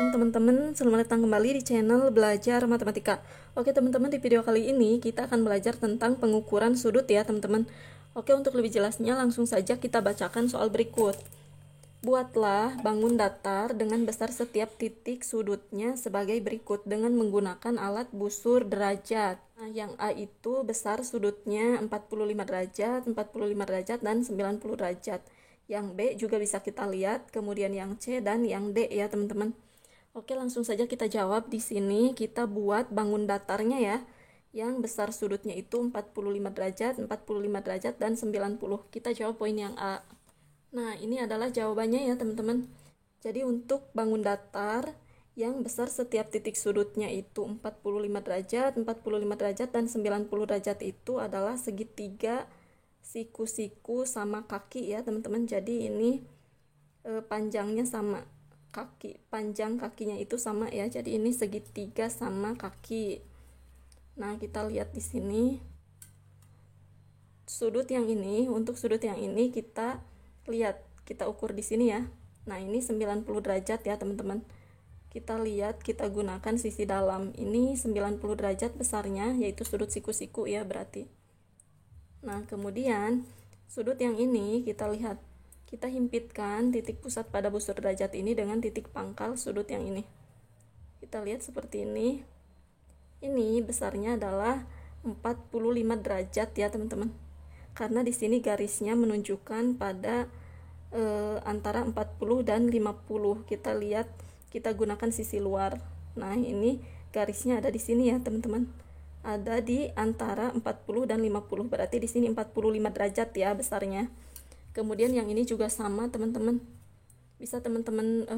Assalamualaikum teman-teman, selamat datang kembali di channel Belajar Matematika. Oke teman-teman, di video kali ini kita akan belajar tentang pengukuran sudut ya teman-teman. Oke, untuk lebih jelasnya langsung saja kita bacakan soal berikut. Buatlah bangun datar dengan besar setiap titik sudutnya sebagai berikut dengan menggunakan alat busur derajat. Nah, yang A itu besar sudutnya 45 derajat, 45 derajat, dan 90 derajat. Yang B juga bisa kita lihat, kemudian yang C dan yang D ya teman-teman. Oke, langsung saja kita jawab. Di sini kita buat bangun datarnya ya. Yang besar sudutnya itu 45 derajat, 45 derajat, dan 90. Kita jawab poin yang A. Nah, ini adalah jawabannya ya teman-teman. Jadi untuk bangun datar yang besar setiap titik sudutnya itu 45 derajat, 45 derajat, dan 90 derajat itu adalah segitiga siku-siku sama kaki ya teman-teman. Jadi ini panjangnya sama, panjang kakinya itu sama ya. Jadi ini segitiga sama kaki. Nah, kita lihat di sini sudut yang ini, untuk sudut yang ini kita lihat, kita ukur di sini ya. Nah, ini 90 derajat ya teman-teman. Kita lihat, kita gunakan sisi dalam. Ini 90 derajat besarnya, yaitu sudut siku-siku ya berarti. Nah, kemudian sudut yang ini kita lihat, kita himpitkan titik pusat pada busur derajat ini dengan titik pangkal sudut yang ini. Kita lihat seperti ini. Ini besarnya adalah 45 derajat ya teman-teman. Karena di sini garisnya menunjukkan pada antara 40 dan 50. Kita lihat, kita gunakan sisi luar. Nah, ini garisnya ada di sini ya teman-teman. Ada di antara 40 dan 50. Berarti di sini 45 derajat ya besarnya. Kemudian yang ini juga sama teman-teman. Bisa teman-teman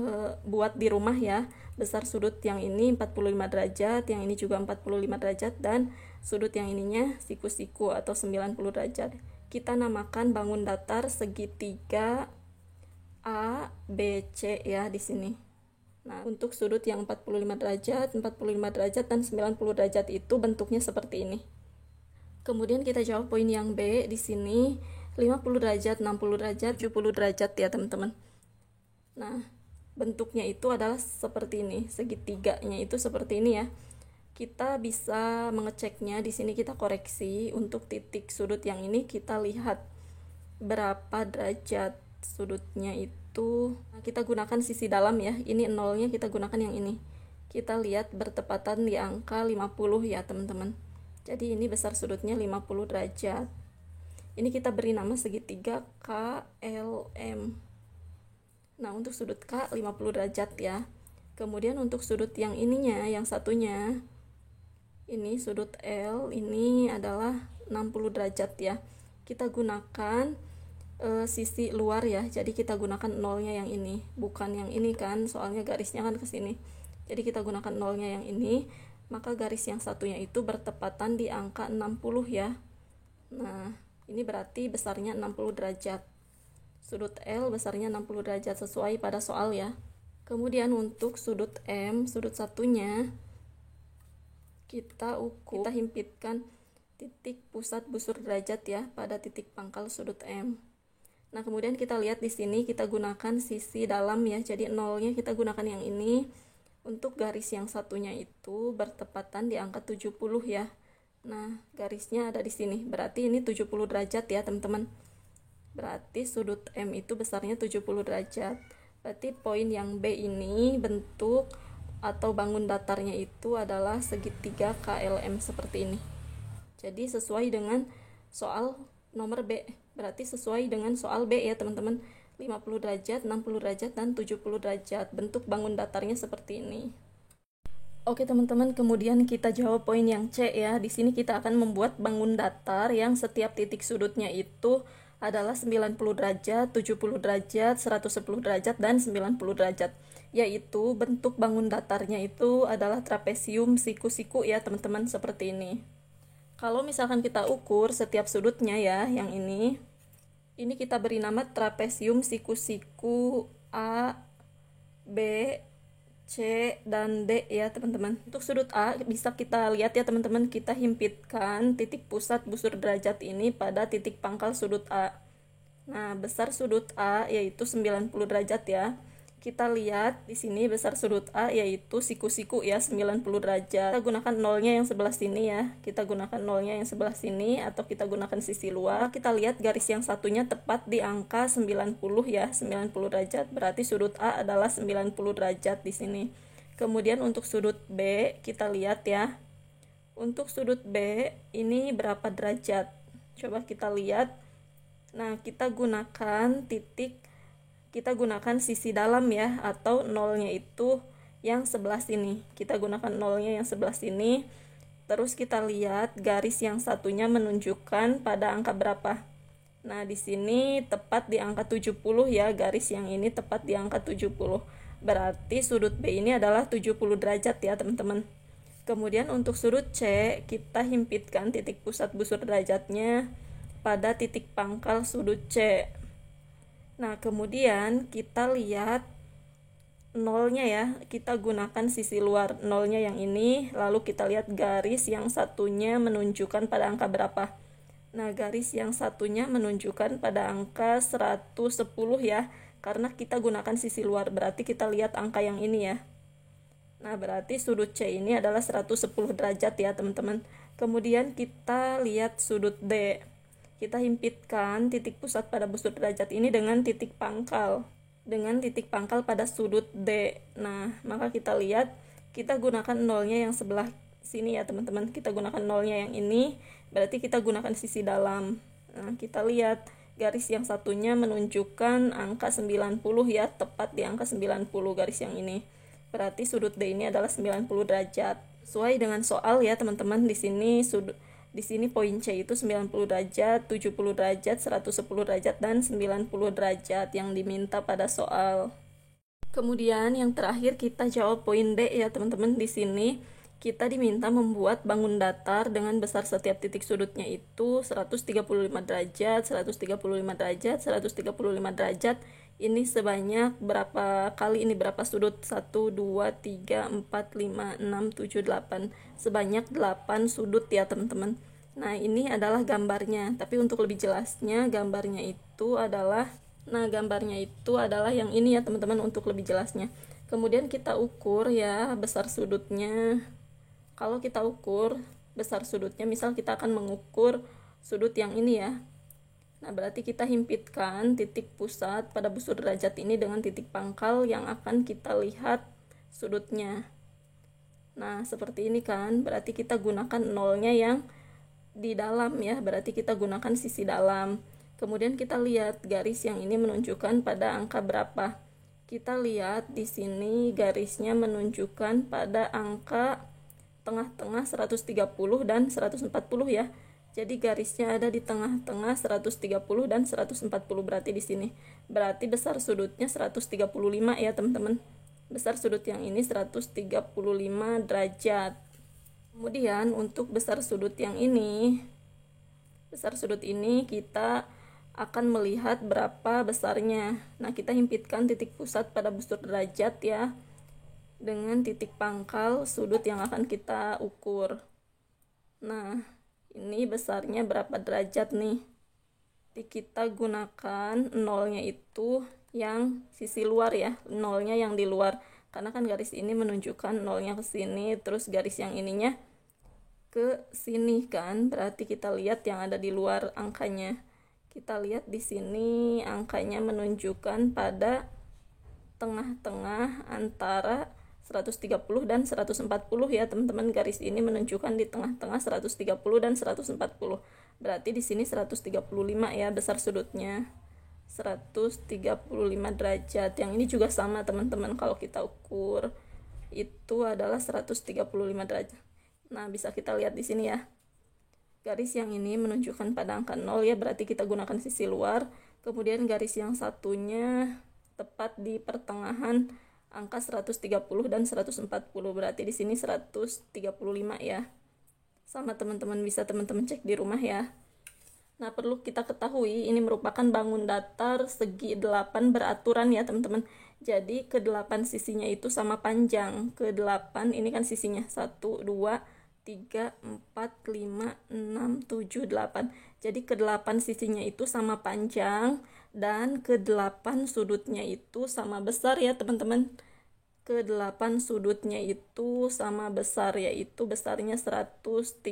buat di rumah ya. Besar sudut yang ini 45 derajat, yang ini juga 45 derajat, dan sudut yang ininya siku-siku atau 90 derajat. Kita namakan bangun datar segitiga A, B, C ya di sini. Nah, untuk sudut yang 45 derajat, 45 derajat, dan 90 derajat itu bentuknya seperti ini. Kemudian kita jawab poin yang B di sini, 50 derajat, 60 derajat, 70 derajat ya teman-teman. Nah, bentuknya itu adalah seperti ini, segitiganya itu seperti ini ya. Kita bisa mengeceknya, di sini kita koreksi. Untuk titik sudut yang ini kita lihat berapa derajat sudutnya itu. Nah, kita gunakan sisi dalam ya. Ini nolnya kita gunakan yang ini. Kita lihat bertepatan di angka 50 ya teman-teman. Jadi ini besar sudutnya 50 derajat. Ini kita beri nama segitiga KLM. Nah, untuk sudut K 50 derajat ya. Kemudian untuk sudut yang ininya, yang satunya, ini sudut L, ini adalah 60 derajat ya. Kita gunakan sisi luar ya. Jadi kita gunakan nolnya yang ini, bukan yang ini kan, soalnya garisnya kan ke sini. Jadi kita gunakan nolnya yang ini, maka garis yang satunya itu bertepatan di angka 60 ya. Nah, ini berarti besarnya 60 derajat. Sudut L besarnya 60 derajat sesuai pada soal ya. Kemudian untuk sudut M, sudut satunya kita ukur, kita himpitkan titik pusat busur derajat ya pada titik pangkal sudut M. Nah, kemudian kita lihat di sini kita gunakan sisi dalam ya. Jadi nolnya kita gunakan yang ini. Untuk garis yang satunya itu bertepatan di angka 70 ya. Nah, garisnya ada di sini. Berarti ini 70 derajat ya, teman-teman. Berarti sudut M itu besarnya 70 derajat. Berarti poin yang B ini bentuk atau bangun datarnya itu adalah segitiga KLM seperti ini. Jadi sesuai dengan soal nomor B. Berarti sesuai dengan soal B ya teman-teman. 50 derajat, 60 derajat, dan 70 derajat. Bentuk bangun datarnya seperti ini. Oke teman-teman, kemudian kita jawab poin yang C ya. Di sini kita akan membuat bangun datar yang setiap titik sudutnya itu adalah 90 derajat, 70 derajat, 110 derajat, dan 90 derajat. Yaitu bentuk bangun datarnya itu adalah trapesium siku-siku ya teman-teman, seperti ini. Kalau misalkan kita ukur setiap sudutnya ya, yang ini kita beri nama trapesium siku-siku A, B, C, dan D ya teman-teman. Untuk sudut A bisa kita lihat ya teman-teman, kita himpitkan titik pusat busur derajat ini pada titik pangkal sudut A. Nah, besar sudut A yaitu 90 derajat ya. kita lihat di sini besar sudut A yaitu siku-siku ya 90 derajat. Kita gunakan nolnya yang sebelah sini ya. Kita gunakan nolnya yang sebelah sini atau kita gunakan sisi luar. Kita lihat garis yang satunya tepat di angka 90 ya, 90 derajat. Berarti sudut A adalah 90 derajat di sini. Kemudian untuk sudut B kita lihat ya. Untuk sudut B ini berapa derajat? Coba kita lihat. Nah, kita gunakan sisi dalam ya, atau nolnya itu yang sebelah sini. Kita gunakan nolnya yang sebelah sini. Terus kita lihat garis yang satunya menunjukkan pada angka berapa. Nah, di sini tepat di angka 70 ya, garis yang ini tepat di angka 70. Berarti sudut B ini adalah 70 derajat ya, teman-teman. Kemudian untuk sudut C, kita himpitkan titik pusat busur derajatnya pada titik pangkal sudut C. Nah, kemudian kita lihat nolnya ya, kita gunakan sisi luar nolnya yang ini, lalu kita lihat garis yang satunya menunjukkan pada angka berapa. Nah, garis yang satunya menunjukkan pada angka 110 ya, karena kita gunakan sisi luar, berarti kita lihat angka yang ini ya. Nah, berarti sudut C ini adalah 110 derajat ya, teman-teman. Kemudian kita lihat sudut D. Kita himpitkan titik pusat pada busur derajat ini dengan titik pangkal pada sudut D. Nah, maka kita lihat, kita gunakan nolnya yang sebelah sini ya, teman-teman. Kita gunakan nolnya yang ini, berarti kita gunakan sisi dalam. Nah, kita lihat garis yang satunya menunjukkan angka 90 ya, tepat di angka 90 garis yang ini. Berarti sudut D ini adalah 90 derajat. Sesuai dengan soal ya, teman-teman. Di sini poin C itu 90 derajat, 70 derajat, 110 derajat, dan 90 derajat yang diminta pada soal. Kemudian yang terakhir kita jawab poin D ya, teman-teman. Di sini kita diminta membuat bangun datar dengan besar setiap titik sudutnya itu 135 derajat, 135 derajat, 135 derajat. Ini sebanyak berapa kali? Ini berapa sudut? 1, 2, 3, 4, 5, 6, 7, 8. Sebanyak 8 sudut ya, teman-teman. Nah, ini adalah gambarnya. Tapi untuk lebih jelasnya, gambarnya itu adalah yang ini ya, teman-teman, untuk lebih jelasnya. Kemudian kita ukur ya besar sudutnya. Kalau kita ukur besar sudutnya, misal kita akan mengukur sudut yang ini ya. Nah, berarti kita himpitkan titik pusat pada busur derajat ini dengan titik pangkal yang akan kita lihat sudutnya. Nah, seperti ini kan, berarti kita gunakan nolnya yang di dalam ya, berarti kita gunakan sisi dalam. Kemudian kita lihat garis yang ini menunjukkan pada angka berapa. Kita lihat di sini garisnya menunjukkan pada angka tengah-tengah 130 dan 140 ya. Jadi garisnya ada di tengah-tengah 130 dan 140, berarti di sini. Berarti besar sudutnya 135 ya, teman-teman. Besar sudut yang ini 135 derajat. Kemudian untuk besar sudut ini kita akan melihat berapa besarnya. Nah, kita himpitkan titik pusat pada busur derajat ya, dengan titik pangkal sudut yang akan kita ukur. Nah, ini besarnya berapa derajat nih? Kita gunakan nolnya itu yang sisi luar ya, nolnya yang di luar. Karena kan garis ini menunjukkan nolnya ke sini, terus garis yang ininya ke sini kan. Berarti kita lihat yang ada di luar angkanya. Kita lihat di sini angkanya menunjukkan pada tengah-tengah antara 130 dan 140 ya, teman-teman. Garis ini menunjukkan di tengah-tengah 130 dan 140. Berarti di sini 135 ya besar sudutnya. 135 derajat. Yang ini juga sama, teman-teman. Kalau kita ukur itu adalah 135 derajat. Nah, bisa kita lihat di sini ya. Garis yang ini menunjukkan pada angka 0 ya, berarti kita gunakan sisi luar. Kemudian garis yang satunya tepat di pertengahan angka 130 dan 140, berarti di sini 135 ya. Sama, teman-teman, bisa teman-teman cek di rumah ya. Nah, perlu kita ketahui ini merupakan bangun datar segi 8 beraturan ya, teman-teman. Jadi ke-8 sisinya itu sama panjang. Ke-8 ini kan sisinya 1, 2, 3, 4, 5, 6, 7, 8. Jadi ke-8 sisinya itu sama panjang dan ke-8 sudutnya itu sama besar ya teman-teman. Ke-8 sudutnya itu sama besar, yaitu besarnya 135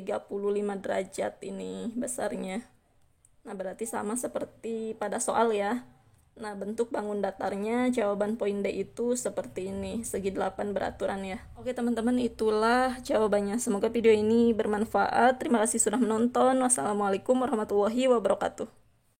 derajat ini besarnya. Nah, berarti sama seperti pada soal ya. Nah, bentuk bangun datarnya jawaban poin D itu seperti ini, segi 8 beraturan ya. Oke teman-teman, itulah jawabannya. Semoga video ini bermanfaat. Terima kasih sudah menonton. Wassalamualaikum warahmatullahi wabarakatuh.